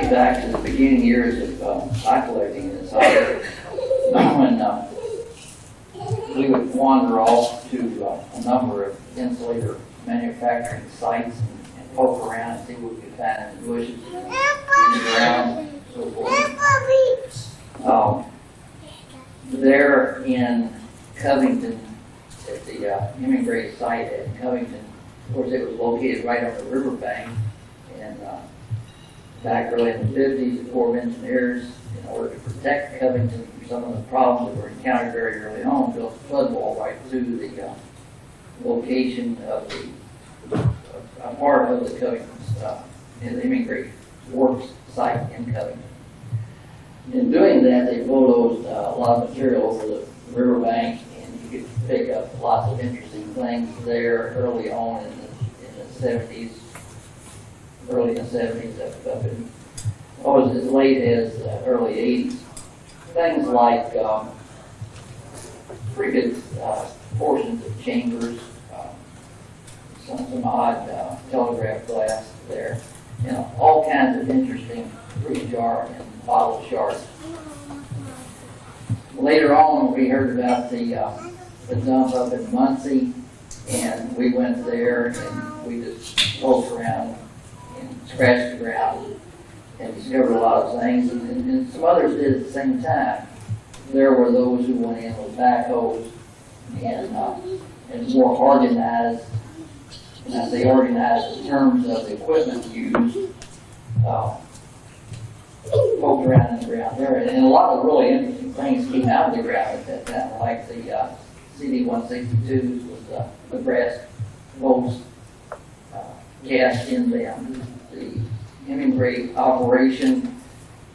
me back to the beginning years of site collecting in this house, when we would wander off to a number of insulator manufacturing sites and poke around and see what we could find in the bushes, in the ground, and so forth. There in Covington, at the Hemingray site at Covington, of course it was located right on the riverbank, and back early in the 50s, the Corps of Engineers, in order to protect Covington from some of the problems that were encountered very early on, built a flood wall right through the location of a part of the Covington in the Hemingray works site in Covington. In doing that, they bulldozed a lot of material over the riverbank, and you could pick up lots of interesting things there early on in the 70s, early in the 70s, up in as late as early 80s. Things like pretty good portions of chambers, some odd telegraph glass there, all kinds of interesting fruit jar and bottle shards. Later on, we heard about the dump up in Muncie, and we went there and we just poked around and scratched the ground and discovered a lot of things, and some others did at the same time. There were those who went in with backhoes and more organized, and I say organized in terms of the equipment used, poked around in the ground there, and a lot of really interesting things came out of the ground at that time, like the CD-162s with the brass bolts cast in them. The Hemingray operation,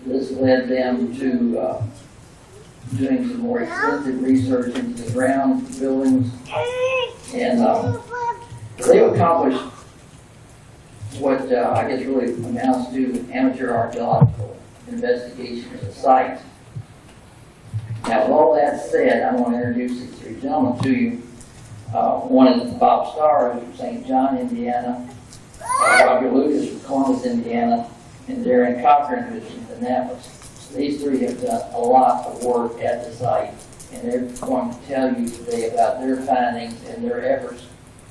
this led them to doing some more extensive research into the ground buildings, and they've accomplished what I guess really amounts to amateur archaeological investigation of the site. Now, with all that said, I want to introduce these three gentlemen to you. One is Bob Stahr, who's from St. John, Indiana. Roger Lucas from Columbus, Indiana, and Darin Cochran, who's from Annapolis. These three have done a lot of work at the site, and they're going to tell you today about their findings and their efforts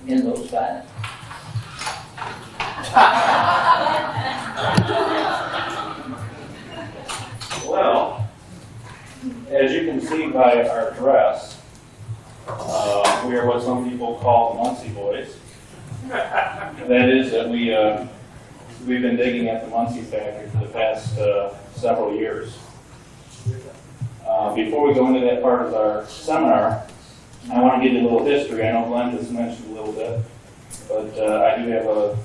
in those findings. Well, as you can see by our dress, we are what some people call the Muncie boys. That is that we've been digging at the Muncie factory for the past several years. Before we go into that part of our seminar, I want to give you a little history. I know Glenn just mentioned a little bit, but I do have a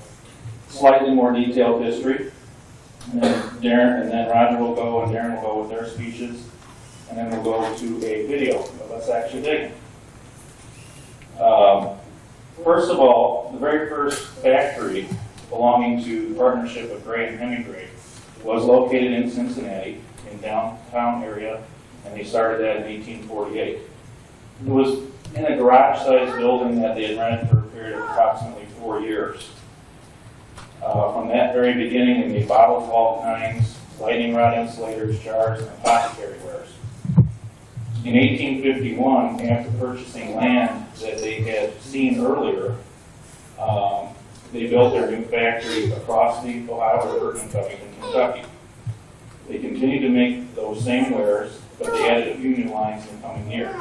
slightly more detailed history. And then Darin and then Roger will go, and Darin will go with their speeches, and then we'll go to a video of us actually digging. First of all, the very first factory belonging to the partnership of Gray and Hemingray was located in Cincinnati, in downtown area, and they started that in 1848. It was in a garage-sized building that they had rented for a period of approximately 4 years. From that very beginning, they made bottles of all kinds, lightning rod insulators, jars, and apothecary wares. In 1851, after purchasing land that they had seen earlier, they built their new factory across the Ohio River in Covington, Kentucky. They continued to make those same wares, but they added a few new lines in the coming years.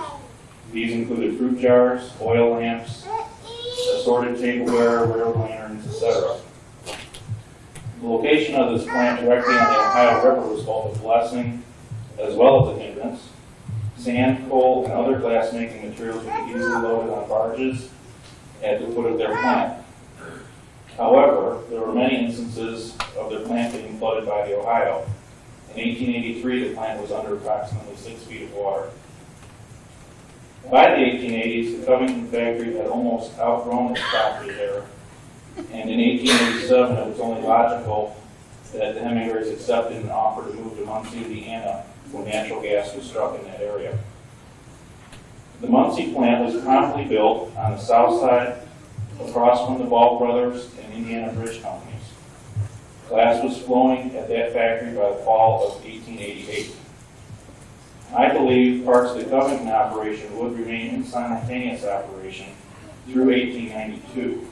These included fruit jars, oil lamps, assorted tableware, railroad lanterns, etc. The location of this plant directly on the Ohio River was both a blessing as well as a hindrance. Sand, coal, and other glass-making materials would be easily loaded on barges at the foot of their plant. However, there were many instances of their plant being flooded by the Ohio. In 1883, the plant was under approximately 6 feet of water. By the 1880s, the Covington factory had almost outgrown its property there, and in 1887, it was only logical that the Hemingways accepted an offer to move to Muncie, Indiana, when natural gas was struck in that area. The Muncie plant was promptly built on the south side, across from the Ball Brothers and Indiana Bridge Companies. Glass was flowing at that factory by the fall of 1888. I believe parts of the Covington operation would remain in simultaneous operation through 1892.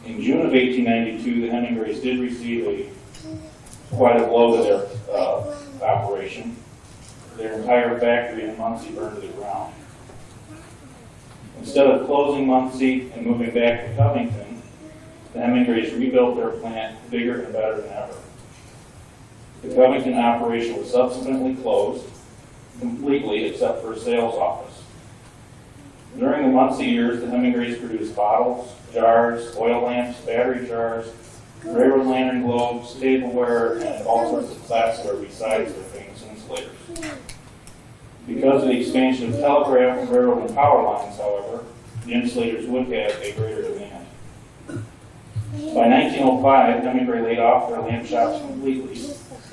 In June of 1892, the Hemingways did receive quite a blow to their operation. Their entire factory in Muncie burned to the ground. Instead of closing Muncie and moving back to Covington, the Hemingways rebuilt their plant bigger and better than ever. The Covington operation was subsequently closed completely except for a sales office. During the Muncie years, the Hemingways produced bottles, jars, oil lamps, battery jars, railroad lantern globes, tableware, and all sorts of glassware besides their famous insulators. Because of the expansion of telegraph, railroad, and power lines, however, the insulators would have a greater demand. By 1905, Hemingway laid off their lamp shops completely,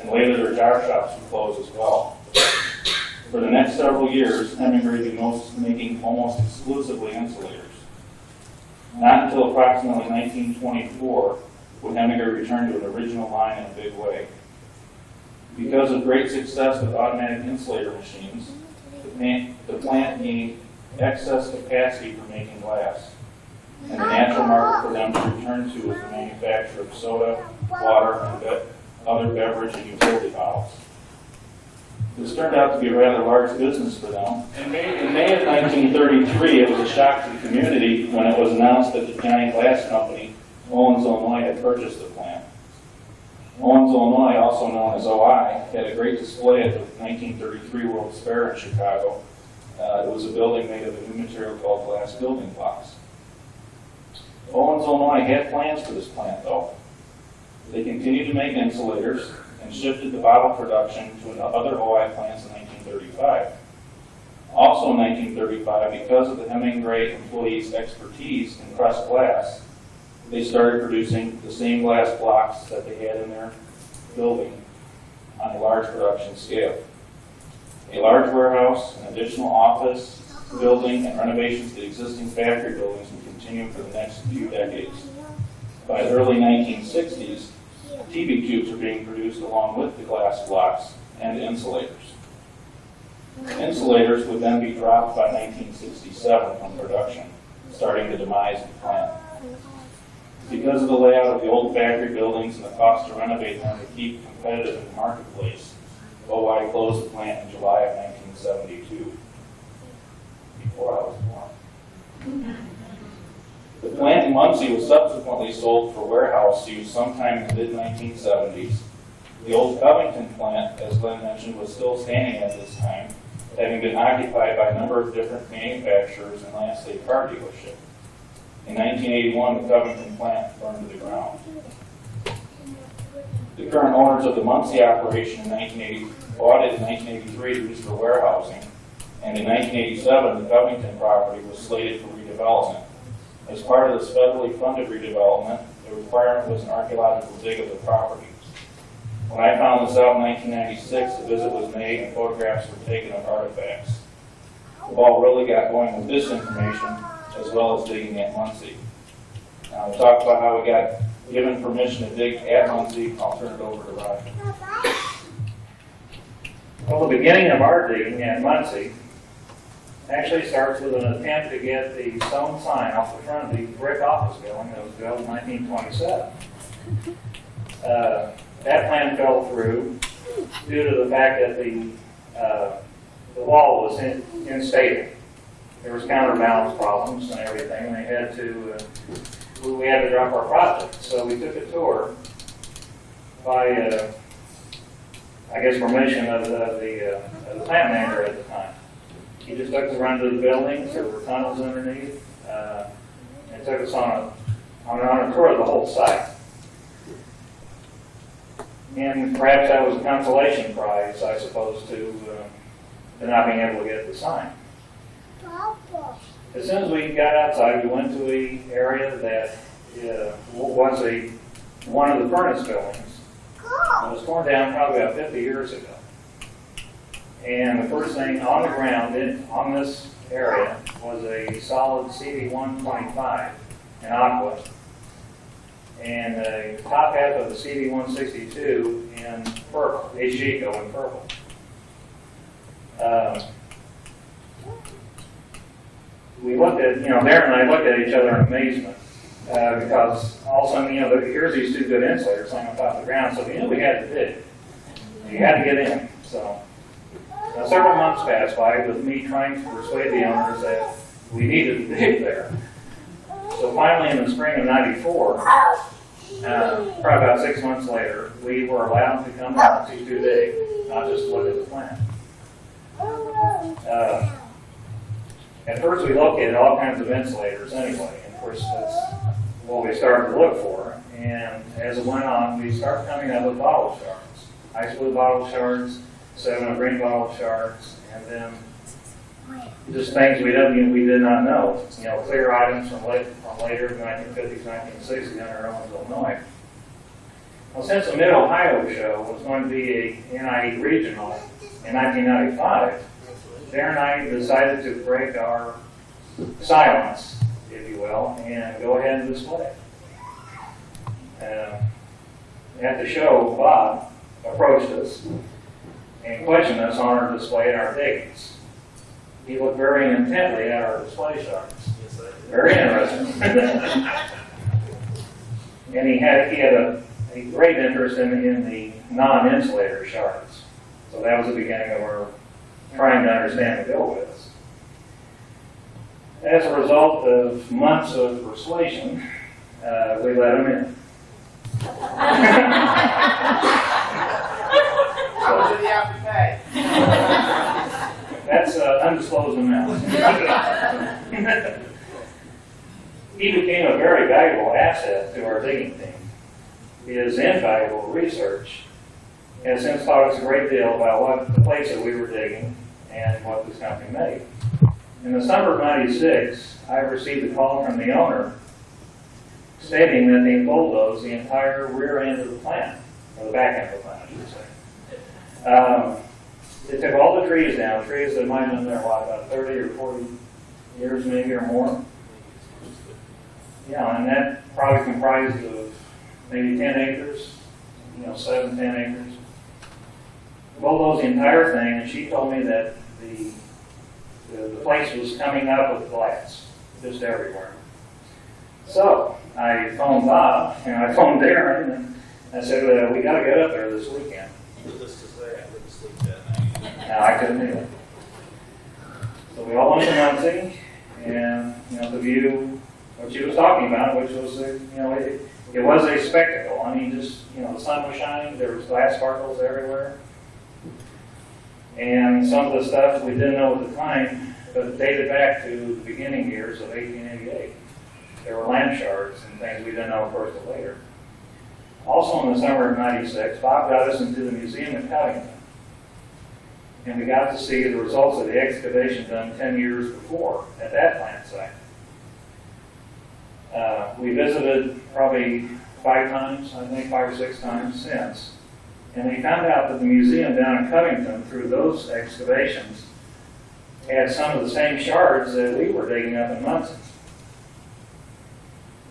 and later their jar shops would close as well. For the next several years, Hemingway was making almost exclusively insulators. Not until approximately 1924 would Hemingway return to an original line in a big way. Because of great success with automatic insulator machines, the plant gained excess capacity for making glass, and the natural market for them to return to was the manufacture of soda, water, and other beverage and utility bottles. This turned out to be a rather large business for them. In May of 1933, it was a shock to the community when it was announced that the giant glass company, Owens, Illinois, had purchased the plant. Owens, Illinois, also known as OI, had a great display at the 1933 World's Fair in Chicago. It was a building made of a new material called glass building blocks. Owens, Illinois had plans for this plant, though. They continued to make insulators and shifted the bottle production to other OI plants in 1935. Also in 1935, because of the Hemingway employees' expertise in pressed glass, they started producing the same glass blocks that they had in their building on a large production scale. A large warehouse, an additional office building, and renovations to existing factory buildings would continue for the next few decades. By the early 1960s, TV tubes were being produced along with the glass blocks and insulators. Insulators would then be dropped by 1967 from production, starting the demise of the plant. Because of the layout of the old factory buildings and the cost to renovate them to keep competitive in the marketplace, OI closed the plant in July of 1972, before I was born. The plant in Muncie was subsequently sold for warehouse use sometime in the mid-1970s. The old Covington plant, as Glenn mentioned, was still standing at this time, having been occupied by a number of different manufacturers and last a car dealership. In 1981, the Covington plant burned to the ground. The current owners of the Muncie operation in 1980 bought it in 1983 to use for warehousing, and in 1987, the Covington property was slated for redevelopment. As part of this federally funded redevelopment, the requirement was an archaeological dig of the property. When I found this out in 1996, a visit was made and photographs were taken of artifacts. The ball really got going with this information, as well as digging at Muncie. Now, we'll talk about how we got given permission to dig at Muncie. I'll turn it over to Roger. Well, the beginning of our digging at Muncie actually starts with an attempt to get the stone sign off the front of the brick office building that was built in 1927. That plan fell through due to the fact that the wall was unstable. There was counterbalance problems and everything, and we had to drop our project. So we took a tour by, I guess, permission of the plant manager at the time. He just took us around to the buildings. There were tunnels underneath, and took us on a tour of the whole site. And perhaps that was a consolation prize, I suppose, to not being able to get the sign. As soon as we got outside, we went to an area that was one of the furnace buildings. It was torn down probably about 50 years ago. And the first thing on the ground on this area was a solid CD-125 in aqua. and the top half of the CD-162 in purple, HGCO in purple. We looked at, Darin and I looked at each other in amazement because all of a sudden, here's these two good insulators laying on top of the ground, so we knew we had to dig. You had to get in. So several months passed by with me trying to persuade the owners that we needed to dig there. So finally, in the spring of '94, probably about 6 months later, we were allowed to come out to dig, not just look at the plant. At first, we located all kinds of insulators anyway. And of course, that's what we started to look for. And as it went on, we started coming up with bottle shards, ice blue bottle shards, 7 green bottle shards, and then just things we did not know. Clear items from later, 1950s, 1960s in Drummond, Illinois. Well, since the Mid-Ohio show was going to be a NIE regional in 1995, Darin and I decided to break our silence, if you will, and go ahead and display. At the show, Bob approached us and questioned us on our display and our diggings. He looked very intently at our display shards. Very interesting. And he had a great interest in the non-insulator shards. So that was the beginning of our trying to understand the bill with us. As a result of months of persuasion, we let him in. How much did he have to pay? That's an undisclosed amount. He became a very valuable asset to our digging team. His invaluable research has since taught us a great deal about what the place that we were digging and what this company made. In the summer of '96, I received a call from the owner stating that they bulldozed the entire rear end of the plant, or the back end of the plant, I should say. They took all the trees down, trees that might have been there, about 30 or 40 years maybe or more. Yeah, and that probably comprised of maybe 10 acres, 7, 10 acres. Bulldozed the entire thing, and she told me that the place was coming up with glass, just everywhere. So I phoned Bob, and I phoned Darin, and I said, we got to get up there this weekend. Needless to say, I couldn't sleep that night. No, I couldn't either. So we all went to Muncie, and to view what she was talking about, which was it was a spectacle. I mean, just the sun was shining, there was glass sparkles everywhere, and some of the stuff we didn't know at the time, but it dated back to the beginning years of 1888. There were lamp shards and things we didn't know, of course, till later. Also in the summer of '96, Bob got us into the museum at Covington. And we got to see the results of the excavation done 10 years before at that plant site. We visited probably 5 times, I think 5 or 6 times since. And we found out that the museum down in Covington, through those excavations, had some of the same shards that we were digging up in Muncie.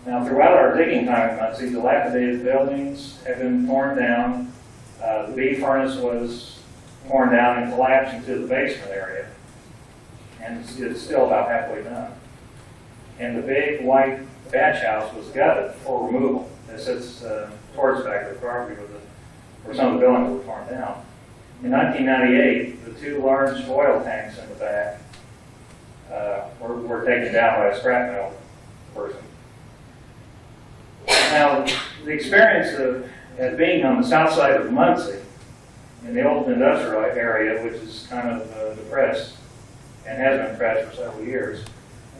Now, throughout our digging time in Muncie, dilapidated buildings have been torn down. The bee furnace was torn down and collapsed into the basement area. And it's still about halfway done. And the big white batch house was gutted for removal. It sits towards the back of the property where some of the buildings were torn down. In 1998, the 2 large oil tanks in the back were taken down by a scrap metal person. Now, the experience of being on the south side of Muncie, in the old industrial area, which is kind of depressed and has been depressed for several years,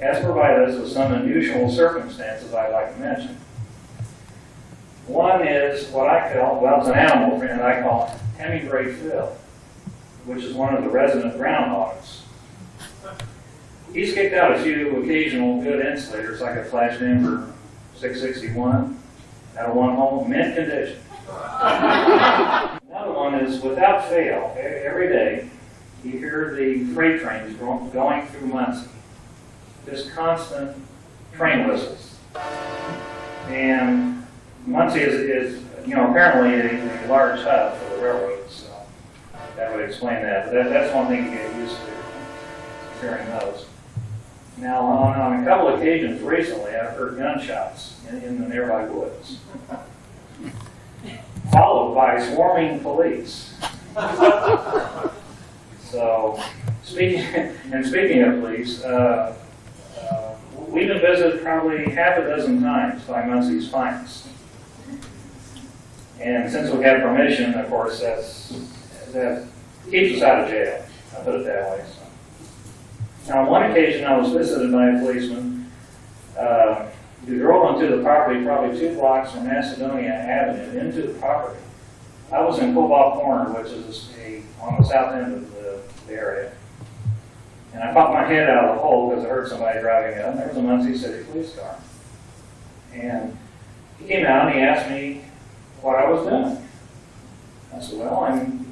has provided us with some unusual circumstances I'd like to mention. One is what I call, well, it's an animal friend, I call Hemingray Phil, which is one of the resident groundhogs. He's kicked out a few occasional good insulators, like a Flash Denver 661, out of one home, mint condition. Another one is, without fail, every day, you hear the freight trains going through Muncie. Just constant train whistles. And Muncie is apparently a large hub for the railroads, so that would explain that. But that's one thing to get used to, hearing those. Now, on a couple of occasions recently, I've heard gunshots in the nearby woods, followed by swarming police. So, speaking of police, we've been visited probably half a dozen times by Muncie's finest. And since we had permission, of course, that keeps us out of jail. I'll put it that way. So. Now, on one occasion, I was visited by a policeman who drove onto the property probably 2 blocks from Macedonia Avenue into the property. I was in Football Corner, which is on the south end of the area. And I popped my head out of the hole because I heard somebody driving up, and there was a Muncie City police car. And he came out and he asked me what I was doing. I said, well, I'm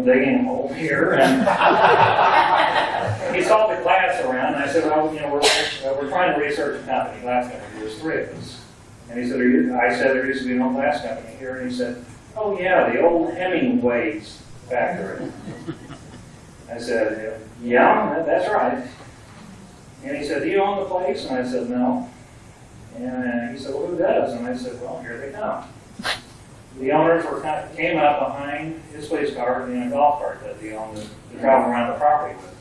digging a hole here. And he saw the glass around, and I said, well, we're trying to research a company, glass company. There's 3 of us. And he said, I said, there used to be no glass company here. And he said, oh, yeah, the old Hemingway's factory. I said, yeah, that's right. And he said, do you own the place? And I said, no. And he said, well, who does? And I said, well, here they come. The owners came up behind his police car in a golf cart that he owned to travel around the property with.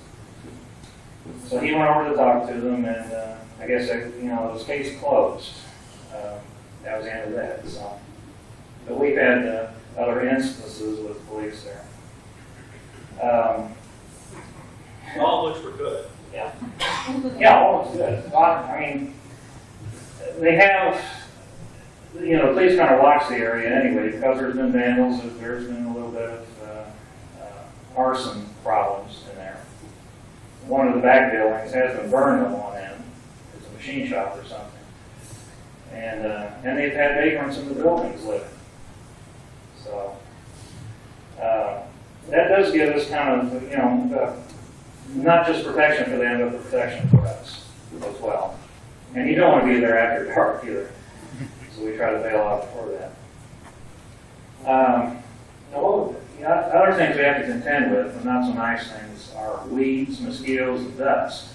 So he went over to talk to them, and I guess it was case closed. That was the end of that. So, but we've had other instances with police there. All of which were good. Yeah. Yeah, all was good. I mean, they have, the police kind of watch the area anyway, because there's been vandals, there's been a little bit of arson problems in there. One of the back buildings has been burned on one end. It's a machine shop or something. And they've had vagrants in the buildings living. So, that does give us kind of, not just protection for them, but protection for us as well. And you don't want to be there after dark either. So we try to bail out before that. Other things we have to contend with, and not so nice things, are weeds, mosquitoes, and dust.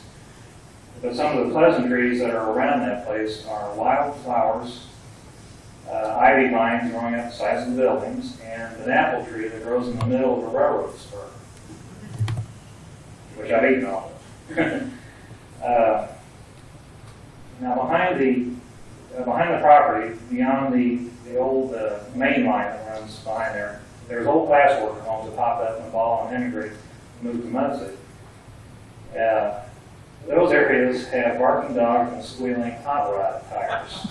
But some of the pleasant trees that are around that place are wild flowers, ivy vines growing up the sides of the buildings, and an apple tree that grows in the middle of a railroad spur, which I've eaten all of. Now behind the property, beyond the old main line that runs behind there, there's old glassworker homes that popped up in the Ball and Hemingray moved to Muncie. Those areas have barking dogs and squealing hot rod tires.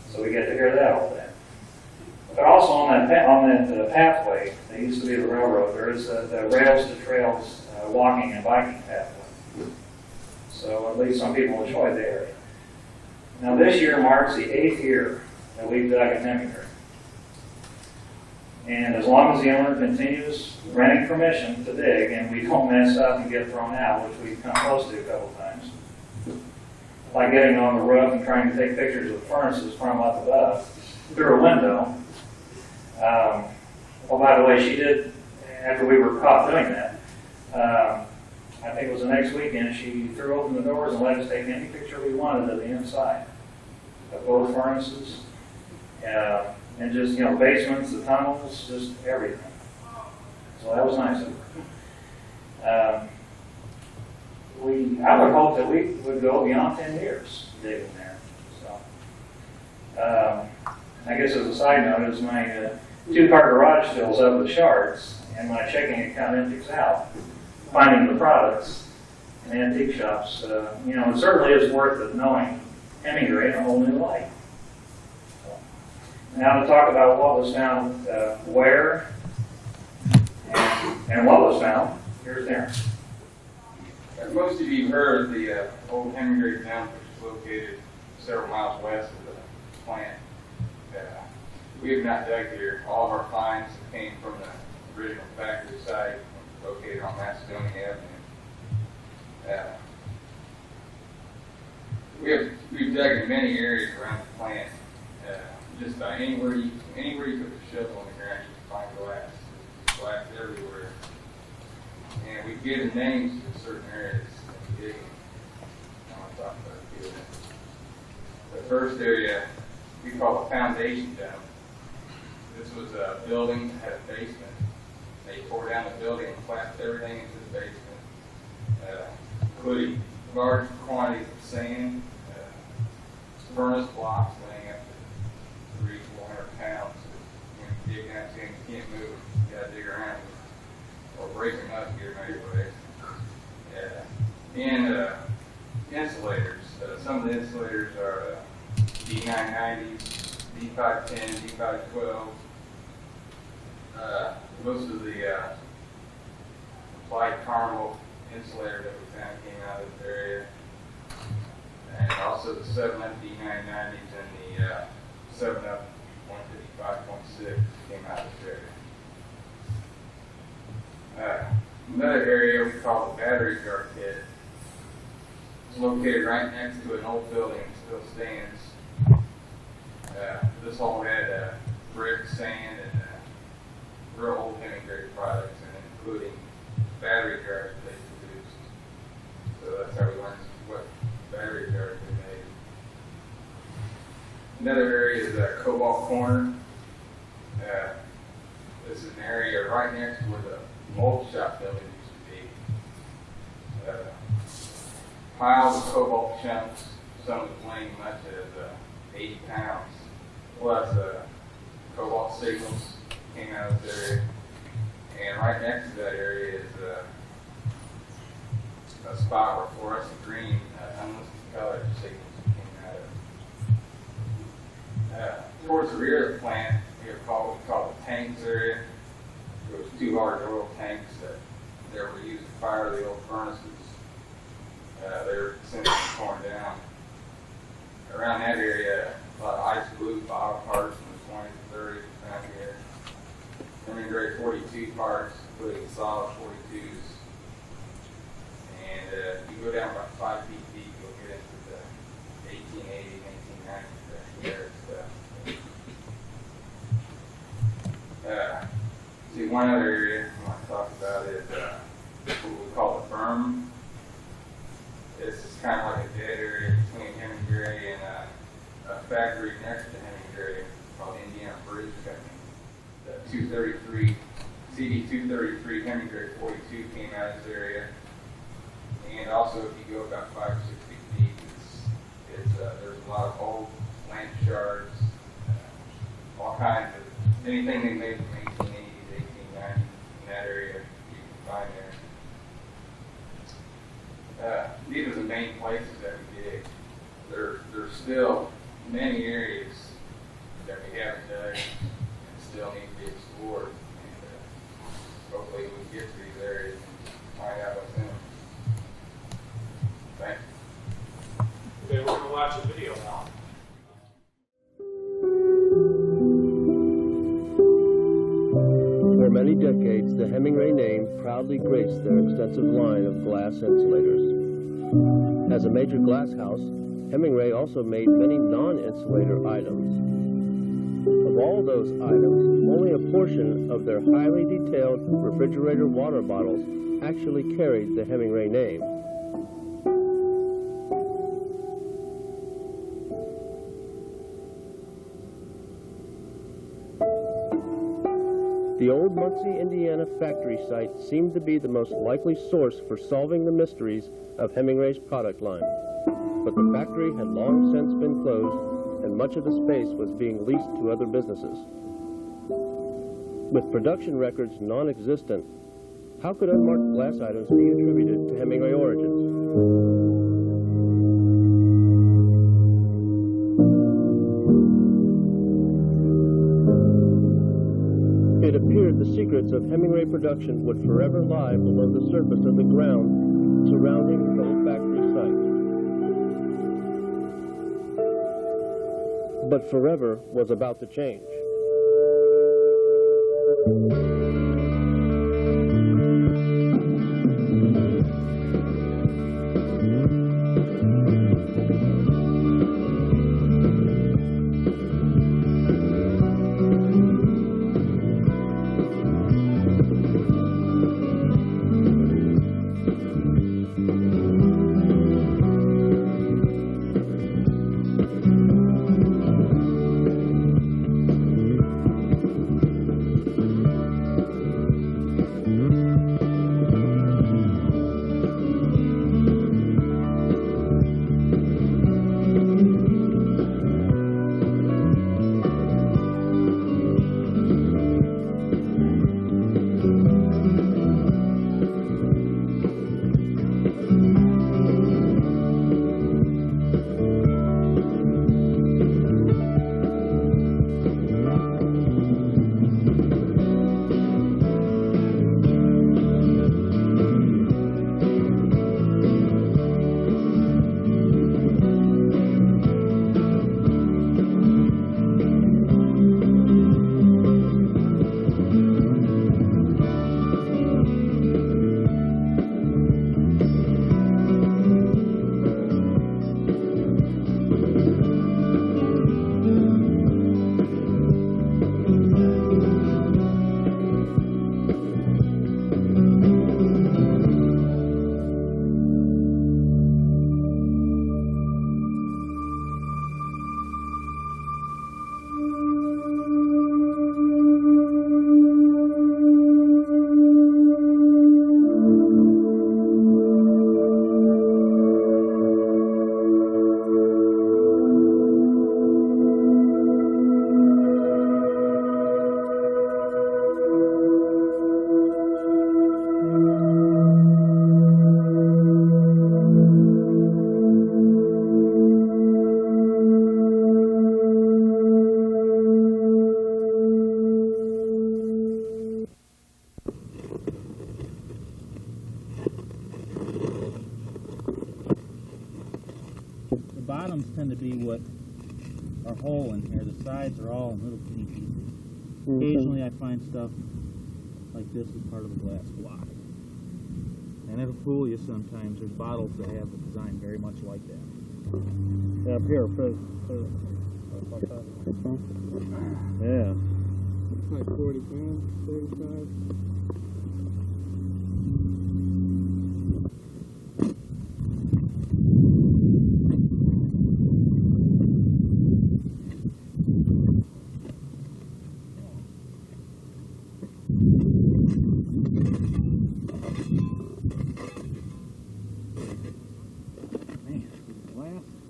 So we get to hear that all day. But also on that pathway, that used to be the railroad, there is the rails to trails walking and biking pathway. So at least some people enjoy the area. Now this year marks the 8th year that we've dug at Hemingray. And as long as the owner continues granting permission to dig and we don't mess up and get thrown out, which we've come close to a couple times, like getting on the roof and trying to take pictures of the furnaces from up above through a window. By the way, she did, after we were caught doing that, I think it was the next weekend, she threw open the doors and let us take any picture we wanted of the inside of both furnaces. And just, basements, the tunnels, just everything. So that was nice of her. I would hope that we would go beyond 10 years digging there. So, I guess as a side note, as my 2-car garage fills up with shards and my checking account empties out, finding the products in antique shops, it certainly is worth it knowing Hemingray in a whole new light. Now to talk about what was found where and what was found, here's Darin. As most of you heard, the old Hemingray town, which is located several miles west of the plant, we have not dug here. All of our finds came from the original factory site located on Macedonia Avenue. We've dug in many areas around the plant. just about anywhere you put the shovel on the ground, you can find glass. There's glass everywhere. And we've given names to certain areas that we dig in. I want to talk about a few of them. The first area we call the foundation dome. This was a building that had a basement. They tore down the building and collapsed everything into the basement, including large quantities of sand, furnace blocks weighing up to 300-400 pounds. When you dig down to them, you can't move them. You got to dig around them or break them up to get them out of your way. And insulators. Some of the insulators are D990s, D510, D512. Most of the applied caramel insulator that we found came out of this area. And also the 7-up D990s and the 7-up 155.6 came out of this area. Another area we call the battery jar pit. It's located right next to an old building that still stands. This hole had brick, sand, and real old Hemingray products, and including battery jars that they produced. So that's how we learned what battery jars they made. Another area is Cobalt Corner. This is an area right next to where the mold shop building used to be. Piles of cobalt chunks, some of the weighing much as 80 pounds, plus cobalt signals came out of this area. And right next to that area is a spot where fluorescent green, unlisted color signals came out of. Towards the rear of the plant, we have what we call the tanks area. There was 2 large oil tanks that were used to fire the old furnaces. They were since torn down. Around that area, a lot of ice blue bottle parts from the 20s and 30s around here. Hemingray 42 parts, including solid 42s. And if you go down about 5 feet deep, you'll get into the 1880s, 1890s there stuff. See, one other area I want to talk about is what we call the berm. This is kind of like a dead area between Hemingray and a factory next to Hemingray called Indiana Bridge Company. The 233, CD233 Hemingray 42 came out of this area. And also, if you go about 5 or 6 feet deep, there's a lot of old lamp shards, all kinds of, anything they made from 1880s, 1890s in that area, you can find there. These are the main places that we dig. There's still many areas that we haven't dug and still need to be explored. And hopefully we can get to these areas and find out what's in them. Thank you. Okay, we're going to watch a video now. For many decades, the Hemingray name proudly graced their extensive line of glass insulators. As a major glass house, Hemingray also made many non-insulator items. Of all those items, only a portion of their highly detailed refrigerator water bottles actually carried the Hemingray name. The old Muncie, Indiana factory site seemed to be the most likely source for solving the mysteries of Hemingway's product line. But the factory had long since been closed, and much of the space was being leased to other businesses. With production records non-existent, how could unmarked glass items be attributed to Hemingway origins? It appeared the secrets of Hemingray production would forever lie below the surface of the ground surrounding the old factory site. But forever was about to change. bottoms tend to be what are whole in here. The sides are all little teeny pieces. Occasionally I find stuff like this is part of a glass block. And it'll fool you sometimes. There's bottles that have the design very much like that. Yeah, up here, yeah. It's like 40 pounds, 35.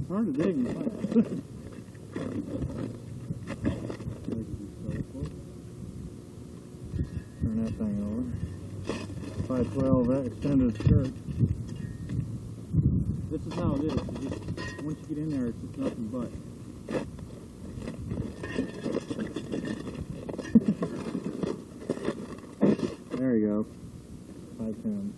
Hard to dig in glass. Turn that thing over. 512 extended skirt. This is how it is. Once you get in there, it's just nothing but. There you go. 510.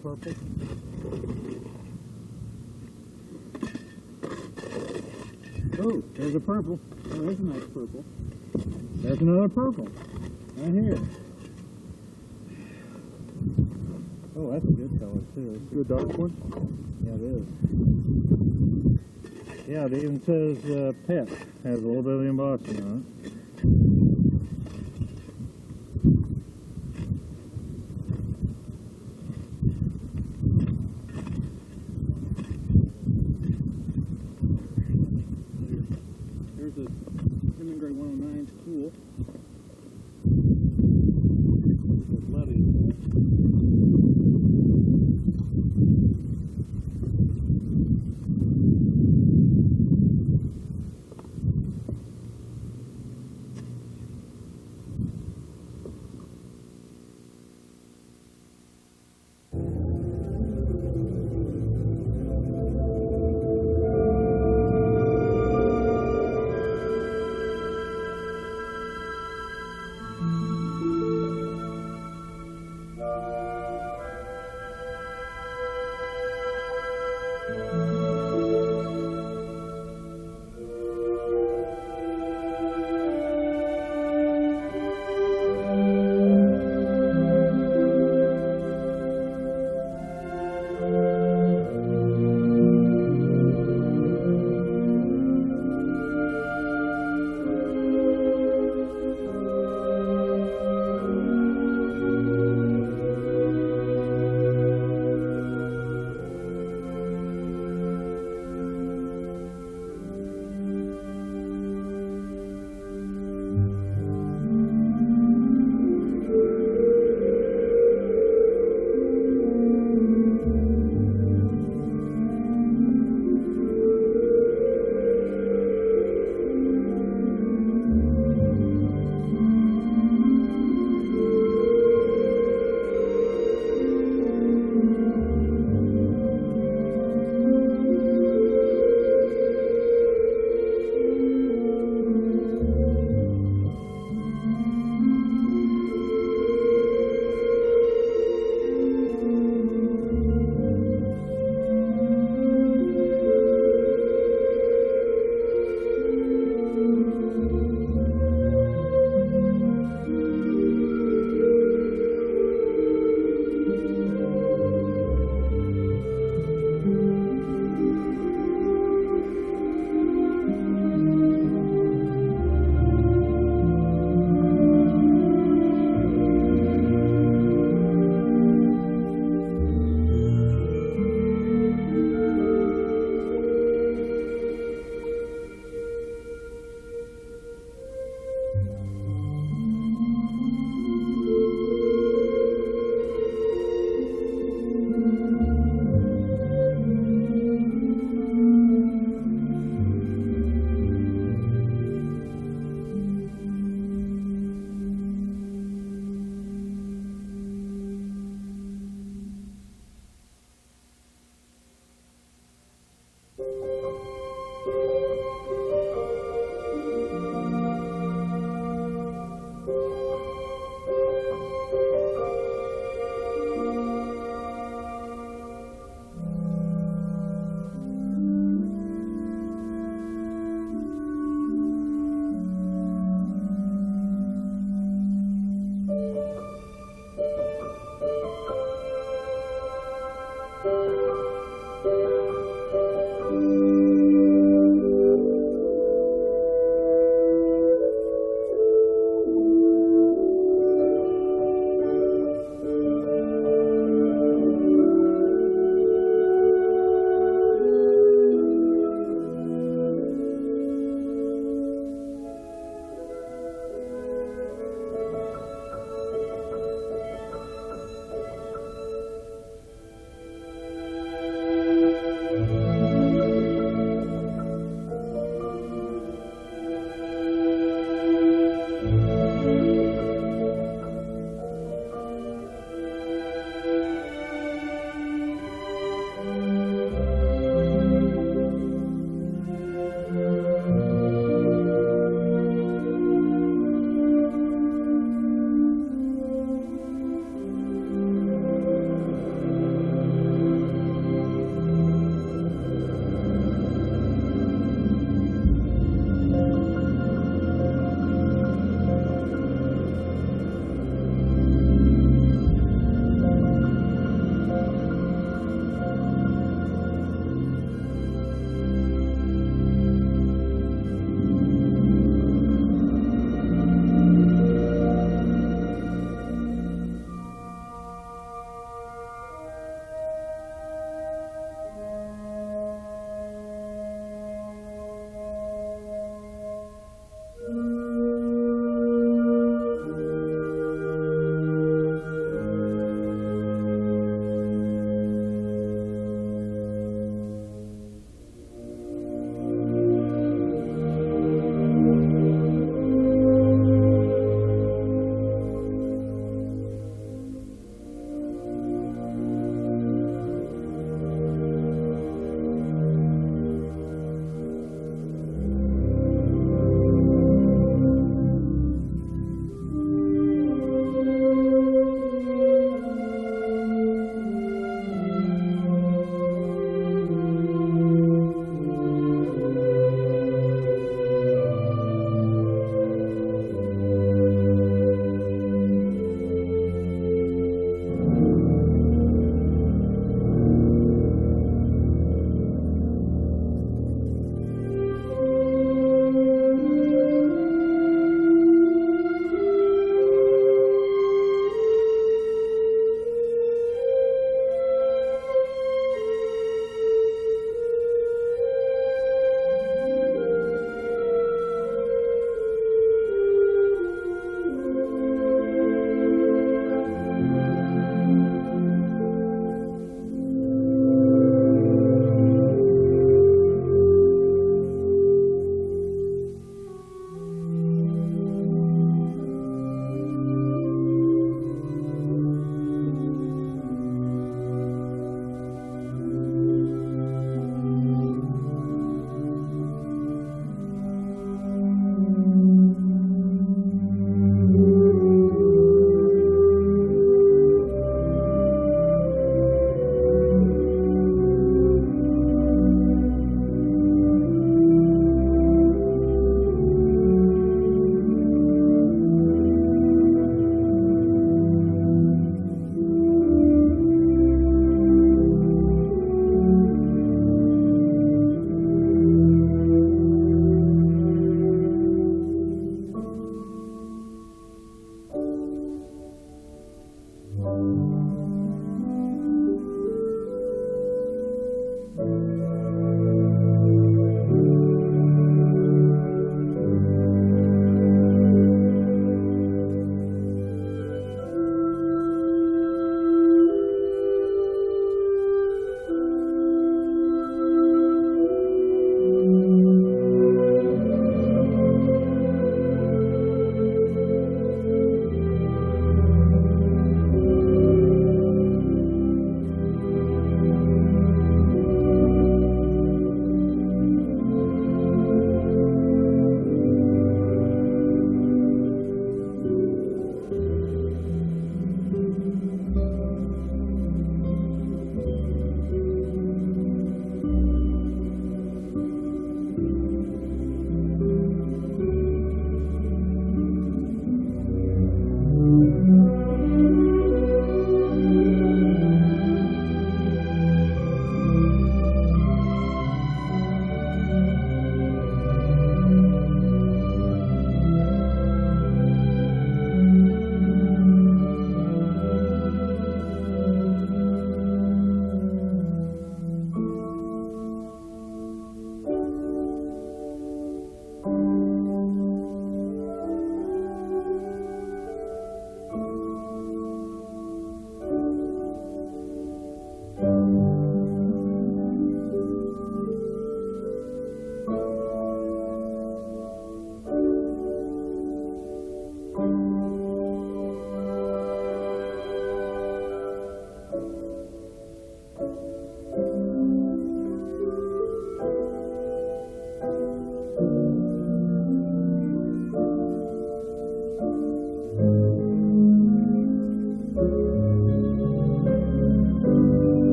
Purple. Oh, there's a purple. Oh, there's a nice purple. There's another purple. Right here. Oh, that's a good color too. It's a good dark one? Yeah, it is. Yeah, it even says pet. Has a little bit of embossing on it. The Hemingray 109 is cool. It's bloody.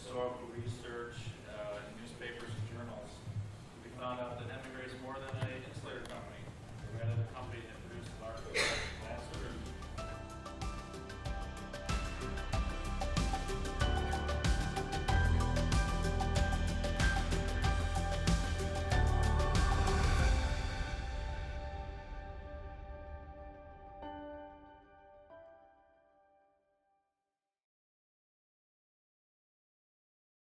historical research in newspapers and journals, we found out that